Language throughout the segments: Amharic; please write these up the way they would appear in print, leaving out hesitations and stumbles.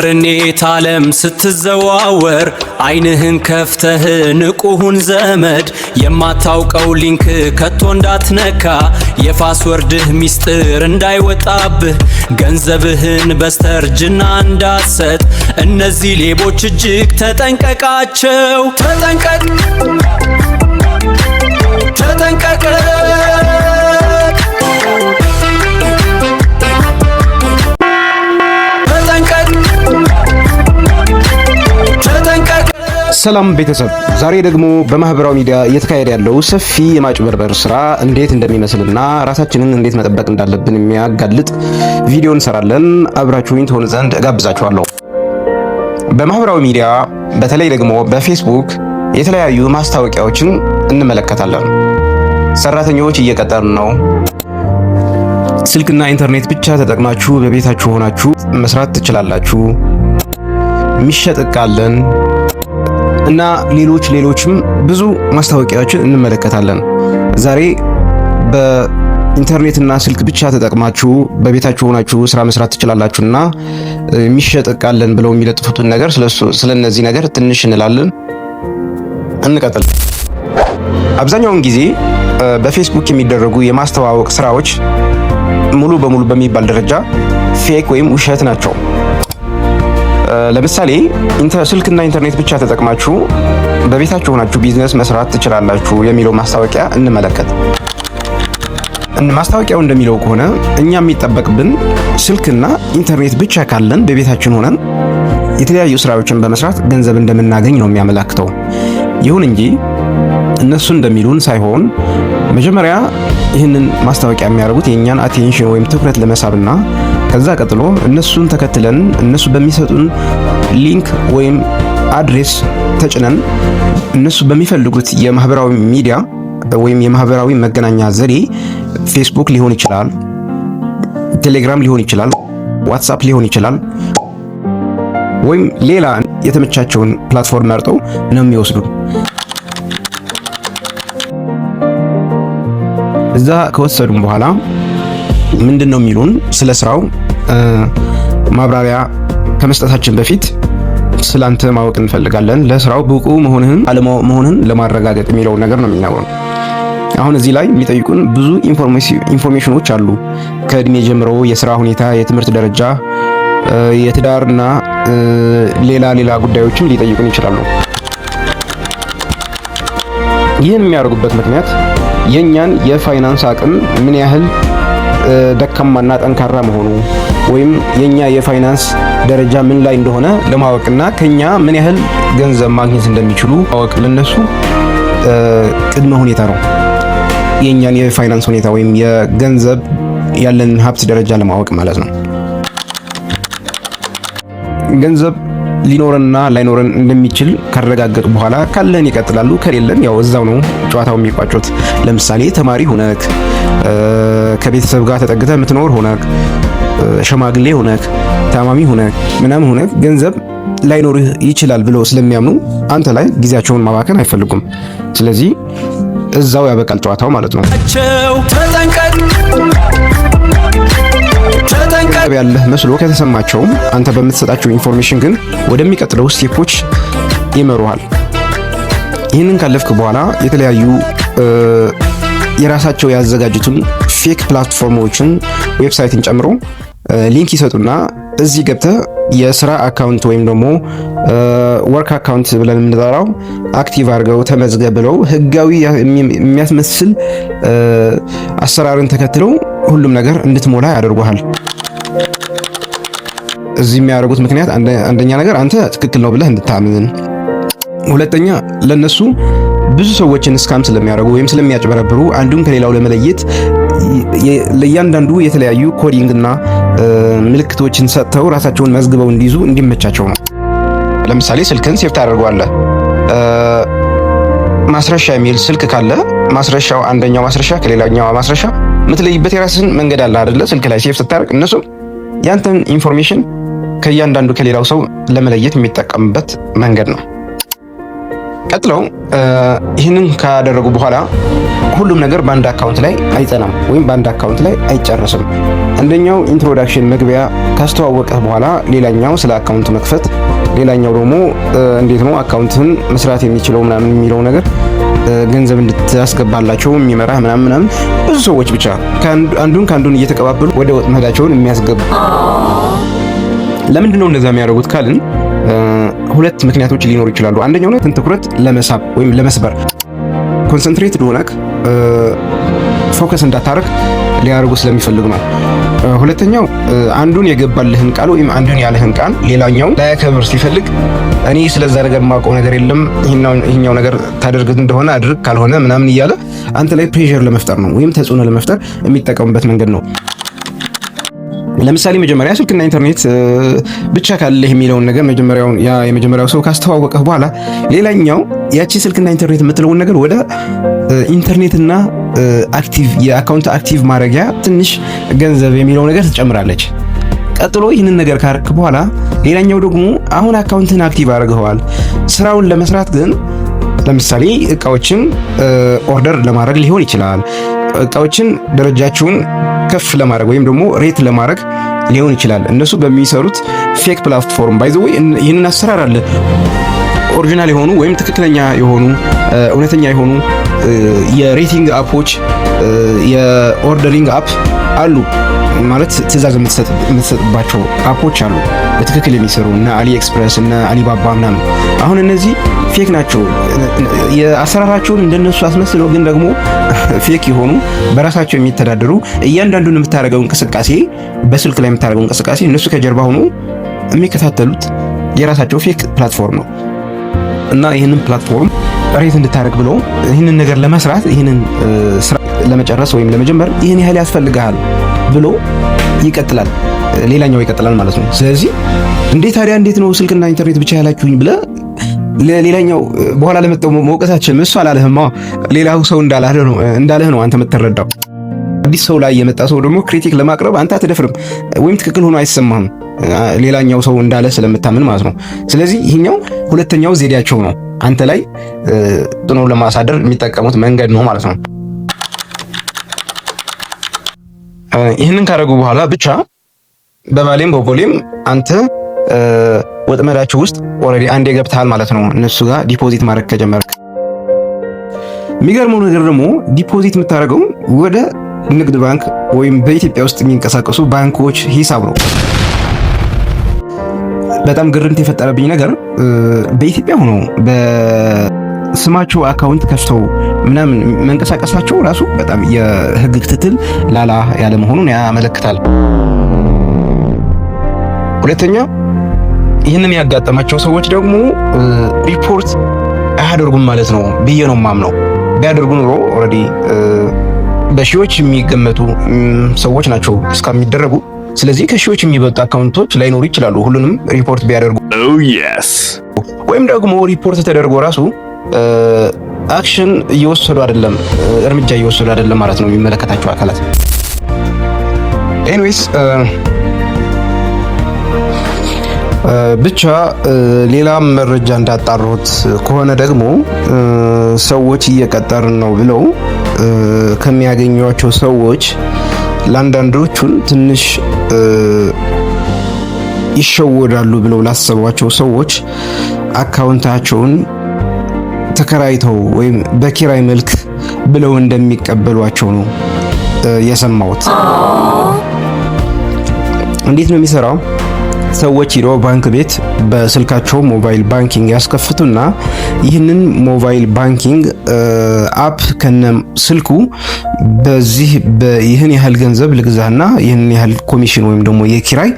ርኔት ዓለም ስትዘዋወር አይንህን ከፍተህ ንቁሁን ዘመድ የማታውቀው ሊንክ ከቶ እንዳትነካ የፓስወርድህ ሚስጥር እንዳይወጣብህ ገንዘብህን በስተርጅና እንዳትሰጥ እነዚህ ሌቦች እጅግ ተጠንቀቃቸው። ተጠንቀቅ ተጠንቀቅ ሰላም ቤተሰብ፣ ዛሬ ደግሞ በማህበራዊ ሚዲያ እየተካሄደ ያለው ሰፊ የማጭበርበር ስራ እንዴት እንደሚመስልና ራሳችንን እንዴት መጠበቅ እንዳለብን የሚያጋልጥ ቪዲዮ እንሰራለን። አብራችሁኝ ትሆኑ ዘንድ እጋብዛችኋለሁ። በማህበራዊ ሚዲያ በተለይ ደግሞ በፌስቡክ የተለያዩ ማስታወቂያዎችን እንመለከታለን። ሰራተኞች እየቀጠርን ነው፣ ስልክና ኢንተርኔት ብቻ ተጠቅማችሁ በቤታችሁ ሆናችሁ መስራት ትችላላችሁ፣ ሚሸጥ ዕቃ አለን እና ሌሎችም ብዙ ማስታወቂያዎችን እንመለከታለን። ዛሬ በኢንተርኔትና ስልክ ብቻ ተጠቅማችሁ በቤታችሁ ሆናችሁ ስራ መስራት ትችላላችሁና የሚሸጥ ዕቃ አለን ብለው የሚለጥፉትን ነገር ስለነዚህ ነገር ትንሽ እንላለን። እንቀጥል። አብዛኛውን ጊዜ በፌስቡክ የሚደረጉ የማስተዋወቅ ስራዎች ሙሉ በሙሉ በሚባል ደረጃ ፌክ ወይም ውሸት ናቸው። ለምሳሌ ስልክና ኢንተርኔት ብቻ ተጠቅማችሁ በቤታችሁ ሆናችሁ ቢዝነስ መስራት ትችላላችሁ የሚለው ማስታወቂያ እንመለከት። ማስታወቂያው እንደሚለው ከሆነ እኛ የሚጠበቅብን ስልክና ኢንተርኔት ብቻ ካለን በቤታችን ሆነን የተለያዩ ስራዎችን በመስራት ገንዘብ እንደምናገኝ ነው የሚያመላክተው። ይሁን እንጂ እነሱ እንደሚሉን ሳይሆን መጀመሪያ ይህንን ማስታወቂያ የሚያደርጉት የእኛን አቴንሽን ወይም ትኩረት ለመሳብና ከዛ ቀጥሎ እነሱን ተከትለን እነሱ በሚሰጡን ሊንክ ወይም አድሬስ ተጭነን እነሱ በሚፈልጉት የማህበራዊ ሚዲያ ወይም የማህበራዊ መገናኛ ዘዴ ፌስቡክ ሊሆን ይችላል፣ ቴሌግራም ሊሆን ይችላል፣ ዋትስአፕ ሊሆን ይችላል፣ ወይም ሌላ የተመቻቸውን ፕላትፎርም መርጠው ነው የሚወስዱን። እዛ ከወሰዱን በኋላ ምንድነው የሚሉን? ስለ ስራው ማብራሪያ ከመስጠታችን በፊት ስላንተ ማወቅ እንፈልጋለን፣ ለስራው ብቁ መሆንህን አለመሆንህን ለማረጋገጥ የሚለው ነገር ነው የሚናገሩን። አሁን እዚህ ላይ የሚጠይቁን ብዙ ኢንፎርሜሽኖች አሉ። ከእድሜ ጀምሮ የስራ ሁኔታ፣ የትምህርት ደረጃ፣ የትዳርና ሌላ ጉዳዮችም ሊጠይቁን ይችላሉ። ይህን የሚያደርጉበት ምክንያት የኛን የፋይናንስ አቅም ምን ያህል ደካማና ጠንካራ መሆኑ ወይም የኛ የፋይናንስ ደረጃ ምን ላይ እንደሆነ ለማወቅና ከኛ ምን ያህል ገንዘብ ማግኘት እንደሚችሉ ማወቅ ለነሱ ቅድመ ሁኔታ ነው። የኛን የፋይናንስ ሁኔታ ወይም የገንዘብ ያለን ሀብት ደረጃ ለማወቅ ማለት ነው። ገንዘብ ሊኖርና ላይኖረን እንደሚችል ካረጋገጡ በኋላ ካለን ይቀጥላሉ፣ ከሌለን ያው እዛው ነው ጨዋታው የሚቋጩት። ለምሳሌ ተማሪ ሆነክ ከቤተሰብ ጋር ተጠግተህ የምትኖር ሆነክ፣ ሸማግሌ ሆነክ፣ ታማሚ ሆነክ ምናምን ሆነክ ገንዘብ ላይኖርህ ይችላል ብለው ስለሚያምኑ አንተ ላይ ጊዜያቸውን ማባከን አይፈልጉም። ስለዚህ እዛው ያበቃል ጨዋታው ማለት ነው። ተጠንቀቅ ያለህ መስሎ ከተሰማቸው አንተ በምትሰጣቸው ኢንፎርሜሽን ግን ወደሚቀጥለው ስቴፖች ይመሩሃል። ይህንን ካለፍክ በኋላ የተለያዩ የራሳቸው ያዘጋጁትን ፌክ ፕላትፎርሞችን ዌብሳይትን ጨምሮ ሊንክ ይሰጡና እዚህ ገብተህ የስራ አካውንት ወይም ደግሞ ወርክ አካውንት ብለን የምንጠራው አክቲቭ አድርገው ተመዝገብ ብለው ህጋዊ የሚያስመስል አሰራርን ተከትለው ሁሉም ነገር እንድትሞላ ያደርጉሃል። እዚህ የሚያደርጉት ምክንያት አንደኛ ነገር አንተ ትክክል ነው ብለህ እንድታምን፣ ሁለተኛ ለነሱ ብዙ ሰዎችን ስካም ስለሚያደርጉ ወይም ስለሚያጭበረብሩ አንዱን ከሌላው ለመለየት ለእያንዳንዱ የተለያዩ ኮዲንግና ምልክቶችን ሰጥተው ራሳቸውን መዝግበው እንዲይዙ እንዲመቻቸው ነው። ለምሳሌ ስልክን ሴፍ ታደርገዋለህ። ማስረሻ የሚል ስልክ ካለ ማስረሻው አንደኛው ማስረሻ ከሌላኛው ማስረሻ የምትለይበት የራስን መንገድ አለ አይደለ? ስልክ ላይ ሴፍ ስታደርግ እነሱ ያንተን ኢንፎርሜሽን ከእያንዳንዱ ከሌላው ሰው ለመለየት የሚጠቀምበት መንገድ ነው። ቀጥለው ይህንን ካደረጉ በኋላ ሁሉም ነገር በአንድ አካውንት ላይ አይጸናም ወይም በአንድ አካውንት ላይ አይጨረስም። አንደኛው ኢንትሮዳክሽን መግቢያ ካስተዋወቀ በኋላ ሌላኛው ስለ አካውንት መክፈት፣ ሌላኛው ደግሞ እንዴት ነው አካውንትን መስራት የሚችለው ምናምን የሚለው ነገር ገንዘብ እንድታስገባላቸው የሚመራ ምናምን ብዙ ሰዎች ብቻ አንዱን እየተቀባበሉ ወደ ወጥመዳቸውን የሚያስገቡ። ለምንድን ነው እንደዛ የሚያደርጉት ካልን ሁለት ምክንያቶች ሊኖሩ ይችላሉ። አንደኛው ነው ትኩረት ለመሳብ ወይም ለመስበር ኮንሰንትሬትድ ሆነክ ፎከስ እንዳታረግ ሊያደርጉ ስለሚፈልግ ነው። ሁለተኛው አንዱን የገባልህን ቃል ወይም አንዱን ያለህን ቃል ሌላኛው ላያከብር ሲፈልግ እኔ ስለዛ ነገር የማውቀው ነገር የለም ይሄኛው ነገር ታደርግ እንደሆነ አድርግ ካልሆነ ምናምን እያለ አንተ ላይ ፕሬሸር ለመፍጠር ነው ወይም ተጽዕኖ ለመፍጠር የሚጠቀሙበት መንገድ ነው። ለምሳሌ መጀመሪያ ስልክና ኢንተርኔት ብቻ ካለህ የሚለውን ነገር የመጀመሪያው ሰው ካስተዋወቀህ በኋላ ሌላኛው ያቺ ስልክና ኢንተርኔት የምትለውን ነገር ወደ ኢንተርኔትና የአካውንት አክቲቭ ማድረጊያ ትንሽ ገንዘብ የሚለው ነገር ትጨምራለች። ቀጥሎ ይህንን ነገር ካርክ በኋላ ሌላኛው ደግሞ አሁን አካውንትን አክቲቭ አድርገዋል። ስራውን ለመስራት ግን ለምሳሌ እቃዎችን ኦርደር ለማድረግ ሊሆን ይችላል። እቃዎችን ደረጃቸውን ከፍ ለማድረግ ወይም ደግሞ ሬት ለማድረግ ሊሆን ይችላል። እነሱ በሚሰሩት ፌክ ፕላትፎርም ባይ ዘ ወይ ይህንን አሰራር አለ። ኦሪጂናል የሆኑ ወይም ትክክለኛ የሆኑ እውነተኛ የሆኑ የሬቲንግ አፖች የኦርደሪንግ አፕ አሉ ማለት ትዕዛዝ የምትሰጥባቸው አፖች አሉ በትክክል የሚሰሩ እና አሊ ኤክስፕረስ እና አሊባባ ምናምን። አሁን እነዚህ ፌክ ናቸው። የአሰራራቸውን እንደነሱ አስመስለው ግን ደግሞ ፌክ የሆኑ በራሳቸው የሚተዳደሩ እያንዳንዱን የምታደርገው እንቅስቃሴ በስልክ ላይ የምታደርገው እንቅስቃሴ እነሱ ከጀርባ ሆኖ የሚከታተሉት የራሳቸው ፌክ ፕላትፎርም ነው እና ይህንን ፕላትፎርም ሬት እንድታደርግ ብለው ይህንን ነገር ለመስራት ይህንን ስራ ለመጨረስ ወይም ለመጀመር ይህን ያህል ያስፈልጋል ብሎ ይቀጥላል። ሌላኛው ይቀጥላል ማለት ነው። ስለዚህ እንዴት ነው ስልክና ኢንተርኔት ብቻ ያላችሁኝ ብለ ሌላኛው በኋላ ለመጣው መውቀሳችን እሱ አላለህማ ሌላው ሰው እንዳለህ ነው አንተ የምትረዳው። አዲስ ሰው ላይ የመጣ ሰው ደግሞ ክሪቲክ ለማቅረብ አንተ አትደፍርም ወይም ትክክል ሆኖ አይሰማህም ሌላኛው ሰው እንዳለ ስለምታምን ማለት ነው። ስለዚህ ይሄኛው ሁለተኛው ዘዴያቸው ነው። አንተ ላይ ጥኖ ለማሳደር የሚጠቀሙት መንገድ ነው ማለት ነው። ይህንን ካደረጉ በኋላ ብቻ በባሌም በቦሌም አንተ ወጥመዳቸው ውስጥ ኦልሬዲ አንዴ ገብተሃል ማለት ነው። እነሱ ጋር ዲፖዚት ማድረግ ከጀመርክ የሚገርመው ነገር ደግሞ ዲፖዚት የምታደርገው ወደ ንግድ ባንክ ወይም በኢትዮጵያ ውስጥ የሚንቀሳቀሱ ባንኮች ሂሳብ ነው። በጣም ግርምት የፈጠረብኝ ነገር በኢትዮጵያ ሆኖ በስማቸው አካውንት ከፍተው ምናምን መንቀሳቀሳቸው ራሱ በጣም የሕግ ክትትል ላላ ያለ መሆኑን ያመለክታል። ሁለተኛ ይህንን ያጋጠማቸው ሰዎች ደግሞ ሪፖርት አያደርጉም ማለት ነው ብዬ ነው የማምነው። ቢያደርጉ ኑሮ ኦልሬዲ በሺዎች የሚገመቱ ሰዎች ናቸው እስከሚደረጉ። ስለዚህ ከሺዎች የሚበልጡ አካውንቶች ላይኖሩ ይችላሉ ሁሉንም ሪፖርት ቢያደርጉ። ወይም ደግሞ ሪፖርት ተደርጎ ራሱ አክሽን እየወሰዱ አይደለም፣ እርምጃ እየወሰዱ አይደለም ማለት ነው የሚመለከታቸው አካላት። ኤኒዌይስ ብቻ ሌላ መረጃ እንዳጣሩት ከሆነ ደግሞ ሰዎች እየቀጠርን ነው ብለው ከሚያገኟቸው ሰዎች ለአንዳንዶቹን ትንሽ ይሸወዳሉ ብለው ላሰቧቸው ሰዎች አካውንታቸውን ተከራይተው ወይም በኪራይ መልክ ብለው እንደሚቀበሏቸው ነው የሰማሁት። እንዴት ነው የሚሰራው? ሰዎች ሄደው ባንክ ቤት በስልካቸው ሞባይል ባንኪንግ ያስከፍቱና ይህንን ሞባይል ባንኪንግ አፕ ከነ ስልኩ በዚህ ይህን ያህል ገንዘብ ልግዛና ይህን ያህል ኮሚሽን ወይም ደግሞ የኪራይ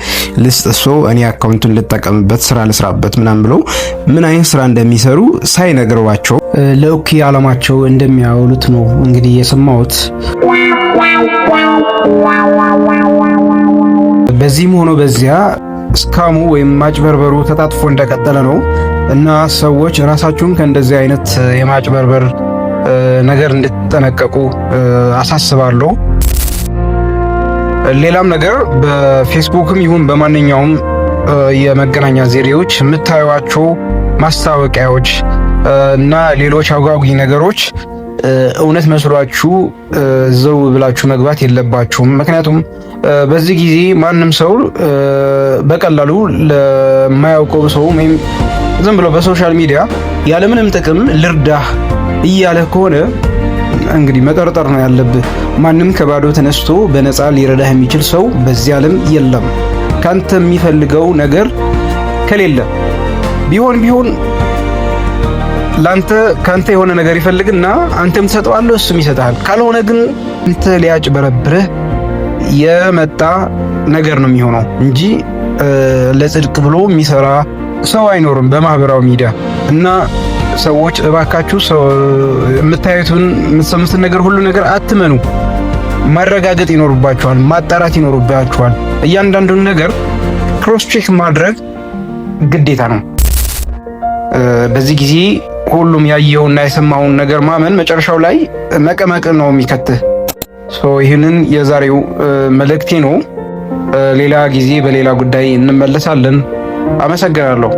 ልስጥሶ እኔ አካውንቱን ልጠቀምበት ስራ ልስራበት ምናምን ብለው ምን አይነት ስራ እንደሚሰሩ ሳይነግሯቸው ለኦኬ ዓላማቸው እንደሚያውሉት ነው እንግዲህ የሰማሁት። በዚህም ሆኖ በዚያ ስካሙ ወይም ማጭበርበሩ ተጣጥፎ እንደቀጠለ ነው እና ሰዎች ራሳችሁን ከእንደዚህ አይነት የማጭበርበር ነገር እንድትጠነቀቁ አሳስባለሁ። ሌላም ነገር በፌስቡክም ይሁን በማንኛውም የመገናኛ ዘዴዎች የምታዩዋቸው ማስታወቂያዎች እና ሌሎች አጓጊ ነገሮች እውነት መስሏችሁ ዘው ብላችሁ መግባት የለባችሁም። ምክንያቱም በዚህ ጊዜ ማንም ሰው በቀላሉ ለማያውቀው ሰው ወይም ዝም ብሎ በሶሻል ሚዲያ ያለምንም ጥቅም ልርዳህ እያለ ከሆነ እንግዲህ መጠርጠር ነው ያለብህ። ማንም ከባዶ ተነስቶ በነፃ ሊረዳህ የሚችል ሰው በዚህ ዓለም የለም። ካንተ የሚፈልገው ነገር ከሌለ ቢሆን ካንተ የሆነ ነገር ይፈልግና አንተም ትሰጠዋለህ፣ እሱም ይሰጣል። ካልሆነ ግን አንተ ሊያጭበረብርህ የመጣ ነገር ነው የሚሆነው እንጂ ለጽድቅ ብሎ የሚሰራ ሰው አይኖርም በማህበራዊ ሚዲያ። እና ሰዎች እባካችሁ የምታዩትን የምትሰሙትን ነገር ሁሉ ነገር አትመኑ። ማረጋገጥ ይኖርባችኋል፣ ማጣራት ይኖርባችኋል። እያንዳንዱን ነገር ክሮስ ቼክ ማድረግ ግዴታ ነው። በዚህ ጊዜ ሁሉም ያየውና የሰማውን ነገር ማመን መጨረሻው ላይ መቀመቅ ነው የሚከትህ። ይህንን የዛሬው መልእክቴ ነው። ሌላ ጊዜ በሌላ ጉዳይ እንመለሳለን። አመሰግናለሁ።